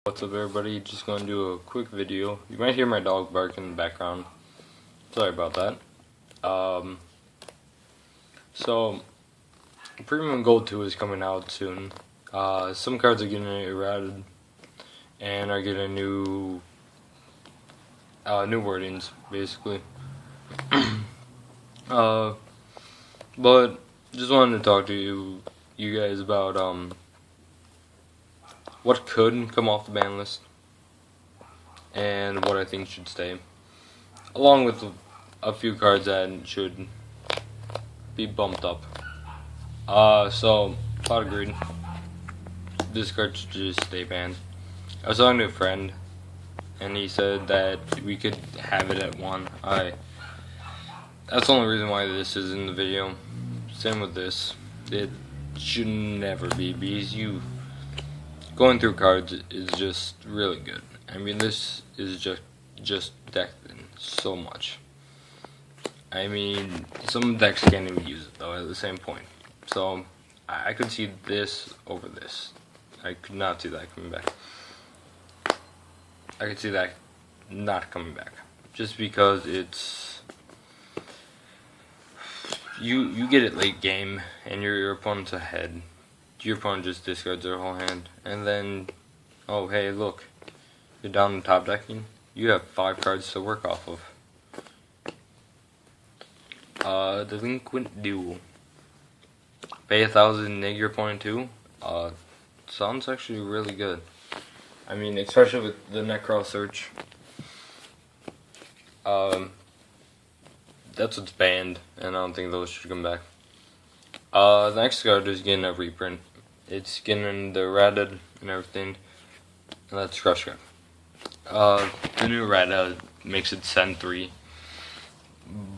What's up everybody, just going to do a quick video. You might hear my dog bark in the background. Sorry about that. So, Premium Gold 2 is coming out soon. Some cards are getting errated and are getting new wordings, basically. But just wanted to talk to you guys about what could come off the ban list and what I think should stay, along with a few cards that should be bumped up. So Pot of Greed, this card should just stay banned. I was talking to a friend and he said that we could have it at 1. That's the only reason why this is in the video. Same with this. It should never be, because going through cards is just really good. I mean, this is just decked in so much. I mean, some decks can't even use it though at the same point. So I could see this over this. I could not see that coming back. I could see that not coming back, just because it's you get it late game and your opponent's ahead. Your opponent just discards their whole hand, and then, oh hey, look, you're down in top decking. You have 5 cards to work off of. Delinquent Duel. Pay 1,000, neg your opponent 2. Sounds actually really good. I mean, especially with the Necro search. That's what's banned, and I don't think those should come back. The next card is getting a reprint. It's getting the ratted and everything, and that's Crush Card. The new rata makes it send 3,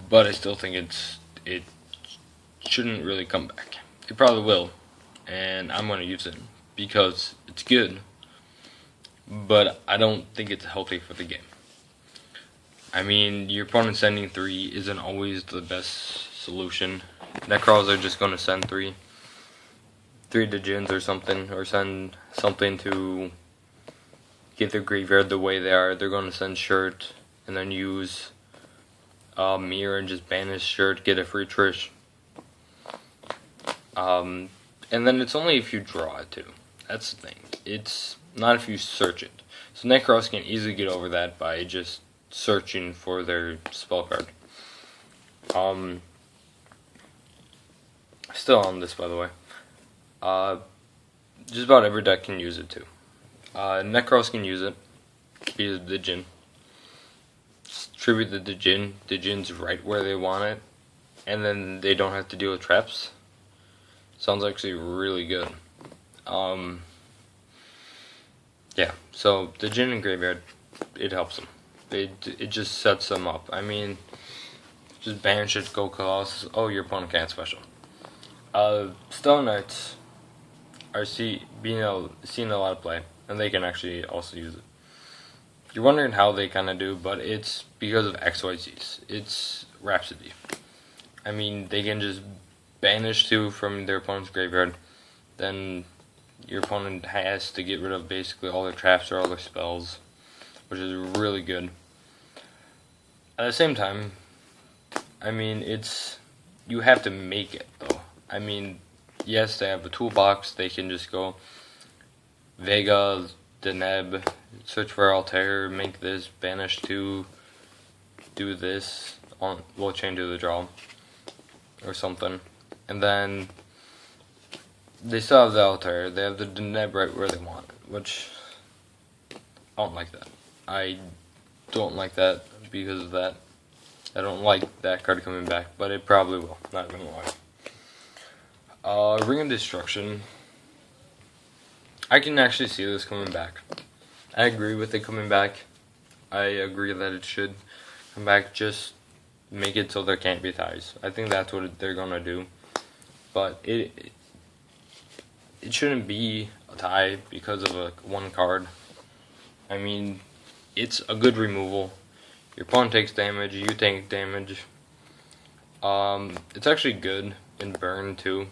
but I still think it shouldn't really come back. It probably will, and I'm gonna use it because it's good, but I don't think it's healthy for the game. I mean, your opponent sending 3 isn't always the best solution. Necros are just going to send 3 Djinns or something, or send something to get their graveyard the way they are. They're going to send Shirt, and then use Mirror and just banish Shirt, get a free Trish. And then it's only if you draw it too. That's the thing. It's not if you search it. So Necros can easily get over that by just searching for their spell card. Still on this, by the way. Just about every deck can use it too. Necros can use it because the Djinn. Tribute the Djinn. The Djinn's right where they want it, and then they don't have to deal with traps. Sounds actually really good. Yeah, so the Djinn and Graveyard, it helps them. It just sets them up. I mean, just banish it, go Colossus. Oh, your opponent can't special. Stone Knights are seen a lot of play, and they can actually also use it. You're wondering how they kind of do, but it's because of XYZs. It's Rhapsody. I mean, they can just banish 2 from their opponent's graveyard, then your opponent has to get rid of basically all their traps or all their spells, which is really good. At the same time, I mean, you have to make it though. I mean, yes, they have a toolbox. They can just go Vega, Deneb, search for Altair, make this, banish 2, do this, we'll chain to the draw, or something. And then they still have the Altair. They have the Deneb right where they want it, which I don't like that. I don't like that because of that. I don't like that card coming back, but it probably will. Not gonna lie. Ring of Destruction. I can actually see this coming back. I agree with it coming back. I agree that it should come back. Just make it so there can't be ties. I think that's what they're gonna do. But it shouldn't be a tie because of one card. I mean, it's a good removal. Your opponent takes damage, you take damage. It's actually good in burn too.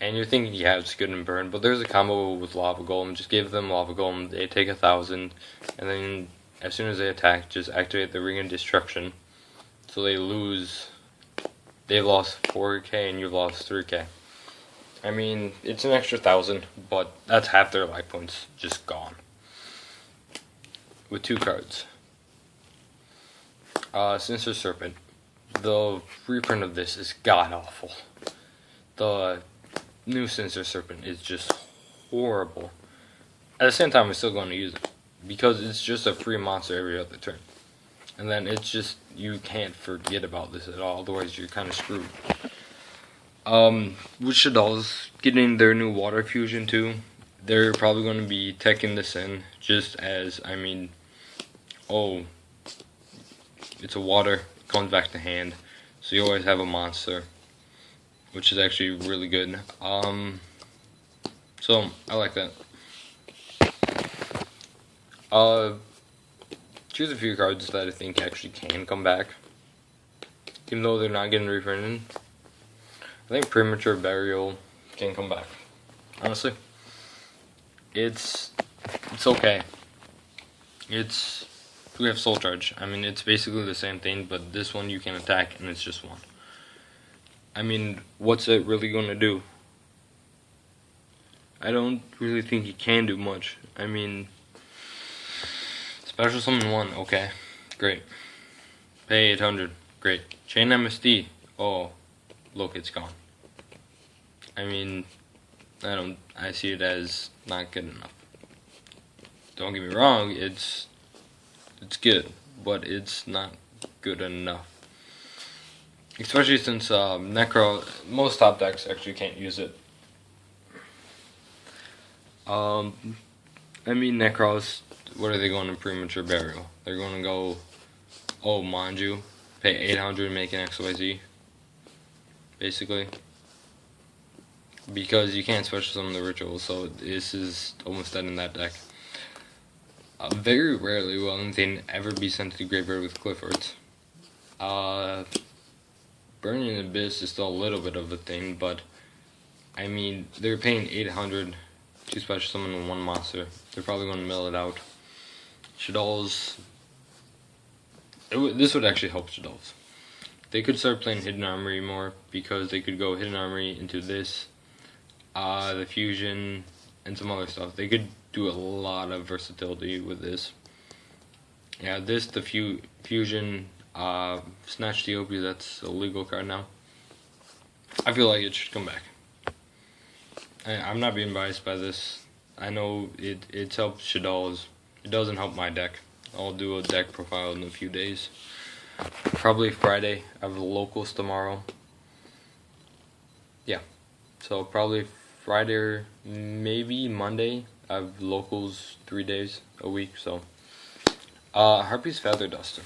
and you're thinking, yeah, it's good and burn, but there's a combo with Lava Golem. Just give them Lava Golem, they take 1,000, and then as soon as they attack, just activate the Ring of Destruction. So they've lost 4k and you've lost 3k. I mean, it's an extra 1,000, but that's half their life points just gone. With 2 cards. Sinister Serpent. The reprint of this is god awful. The new Sinister Serpent is just horrible. At the same time, I'm still going to use it because it's just a free monster every other turn. And then it's just, you can't forget about this at all, otherwise you're kind of screwed. With Shadow's getting their new water fusion too, they're probably going to be teching this in just as, I mean, oh, it's a water, it comes back to hand, so you always have a monster, which is actually really good. So I like that. Here's a few cards that I think actually can come back, even though they're not getting reprinted. I think Premature Burial can come back. Honestly, it's okay. We have Soul Charge. I mean, it's basically the same thing, but this one you can attack, and it's just 1. I mean, what's it really going to do? I don't really think it can do much. I mean, Special Summon 1, okay, great. Pay 800, great. Chain MSD, oh, look, it's gone. I mean, I see it as not good enough. Don't get me wrong, it's good, but it's not good enough. Especially since most top decks actually can't use it. I mean, Necros, what are they going to Premature Burial? They're going to go, oh, Manju, pay 800, make an XYZ, basically. Because you can't special summon the ritual, so this is almost dead in that deck. Very rarely will anything ever be sent to the graveyard with Cliffords. Burning Abyss is still a little bit of a thing, but I mean, they're paying 800 to special summon 1 monster. They're probably going to mill it out. Shadow's, this would actually help Shadow's. They could start playing Hidden Armory more, because they could go Hidden Armory into this, the fusion, and some other stuff. They could do a lot of versatility with this. Yeah, this, the fusion, Snatch the OP, that's a legal card now. I feel like it should come back. I'm not being biased by this. I know it's helped Shadow's. It doesn't help my deck. I'll do a deck profile in a few days. Probably Friday. I have the locals tomorrow. Yeah. So probably Friday or maybe Monday. I have locals 3 days a week. So Harpy's Feather Duster.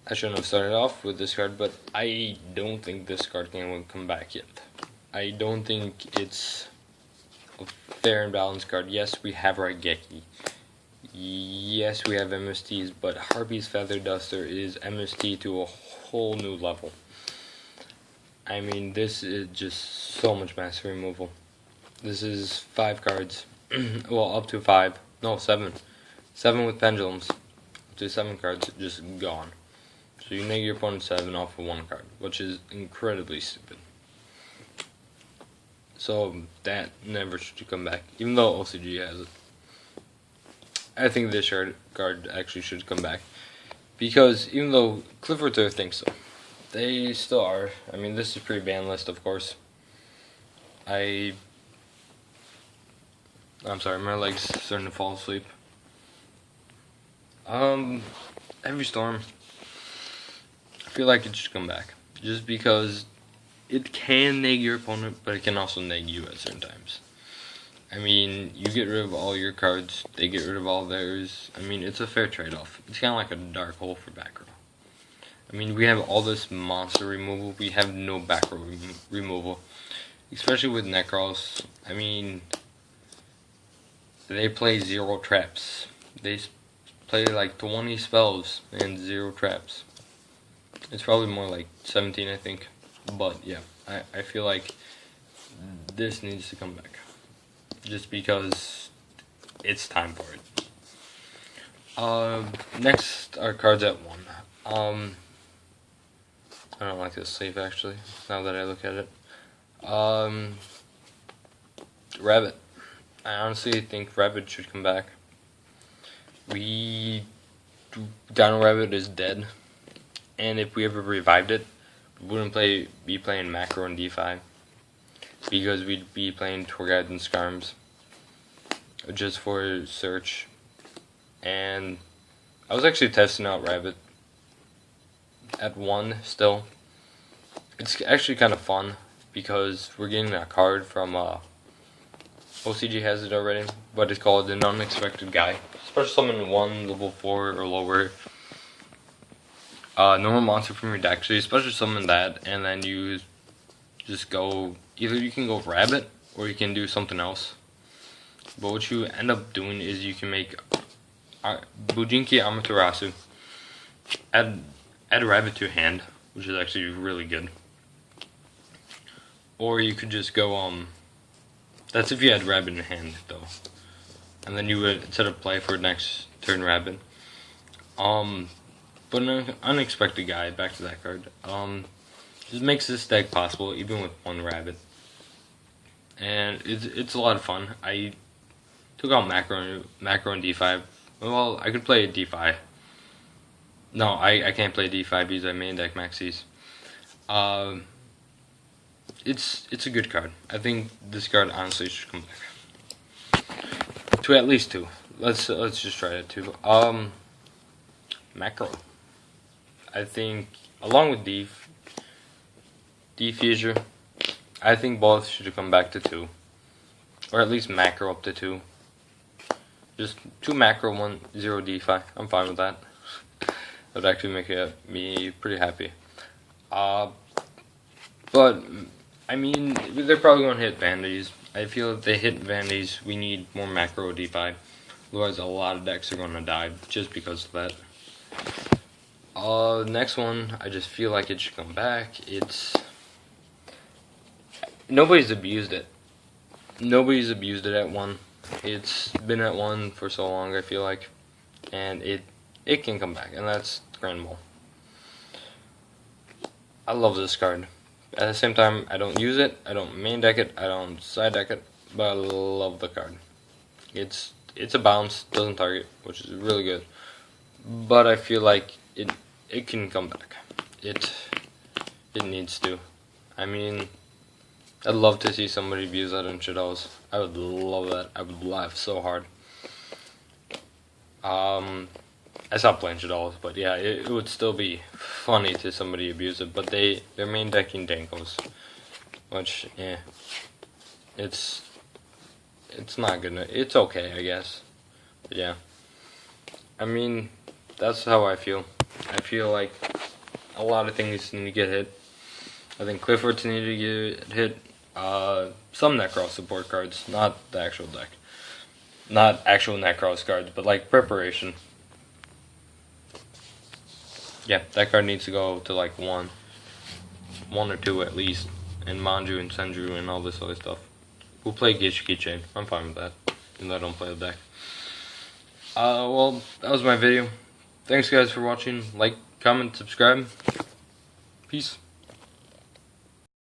I shouldn't have started off with this card, but I don't think this card can come back yet. I don't think it's a fair and balanced card. Yes, we have Raigeki. Yes, we have MSTs, but Harpy's Feather Duster is MST to a whole new level. I mean, this is just so much master removal. This is 5 cards. Well, up to 5. No, 7. 7 with pendulums. Up to 7 cards, just gone. So you make your opponent 7 off of 1 card, which is incredibly stupid. So that never should come back, even though OCG has it. I think this card actually should come back, because even though Clifford's Earth thinks so, they still are. I mean, this is pre-ban list, of course. I'm sorry, my leg's starting to fall asleep. Heavy Storm. I feel like it should come back, just because it can neg your opponent, but it can also neg you at certain times. I mean, you get rid of all your cards, they get rid of all theirs. I mean, it's a fair trade-off. It's kind of like a dark hole for back row. I mean, we have all this monster removal, we have no back row removal. Especially with Necros. I mean, they play 0 traps. They play like 20 spells and 0 traps. It's probably more like 17, I think. But yeah, I feel like this needs to come back. Just because it's time for it. Next are cards at 1. I don't like this sleeve actually, now that I look at it. Rabbit. I honestly think Rabbit should come back. Dino Rabbit is dead. And if we ever revived it, we wouldn't be playing Macro and D5. Because we'd be playing Tour Guides and Scarms. Just for search. And I was actually testing out Rabbit at 1 still. It's actually kind of fun because we're getting a card from OCG has it already, but it's called an Unexpected Guy. Special summon 1 level 4 or lower normal monster from your deck. So you special summon that, and then you just go, either you can go Rabbit or you can do something else. But what you end up doing is you can make Bujinki Amaterasu, add a Rabbit to your hand, which is actually really good. Or you could just go, that's if you had Rabbit in your hand, though. And then you would, instead of play for next turn Rabbit. But an Unexpected Guy, back to that card, just makes this deck possible, even with 1 Rabbit. And it's a lot of fun. I took out Macro and D5. Well, I could play D5. No, I can't play D5 because I main deck Maxis. It's a good card. I think this card honestly should come back. To at least 2. Let's just try it 2. Macro. I think along with Diffuser, I think both should come back to 2. Or at least Macro up to 2. Just 2 Macro, 1 0 DeFi. I'm fine with that. That would actually make me pretty happy. But I mean, they're probably going to hit Vanities. I feel if they hit Vanities, we need more Macro D5. Otherwise, a lot of decks are going to die just because of that. Next one, I just feel like it should come back. Nobody's abused it. Nobody's abused it at 1. It's been at 1 for so long, I feel like. And it can come back, and that's Grand Ball. I love this card. At the same time, I don't use it, I don't main deck it, I don't side deck it, but I love the card. It's a bounce, doesn't target, which is really good. But I feel like it can come back. It needs to. I mean, I'd love to see somebody abuse that in Shadows. I would love that. I would laugh so hard. I stopped playing Shadows, but yeah, it would still be funny to somebody abuse it. But they're main decking Dankos, which yeah, it's not good. It's okay, I guess. But yeah, I mean, that's how I feel. I feel like a lot of things need to get hit. I think Clifford's need to get hit. Some Necros support cards, not the actual deck. Not actual Necros cards, but like preparation. Yeah, that card needs to go to like 1 or 2 at least. And Manju and Senju and all this other stuff. We'll play Gishiki Chain. I'm fine with that. Even though I don't play the deck. Well, that was my video. Thanks guys for watching. Like, comment, subscribe. Peace.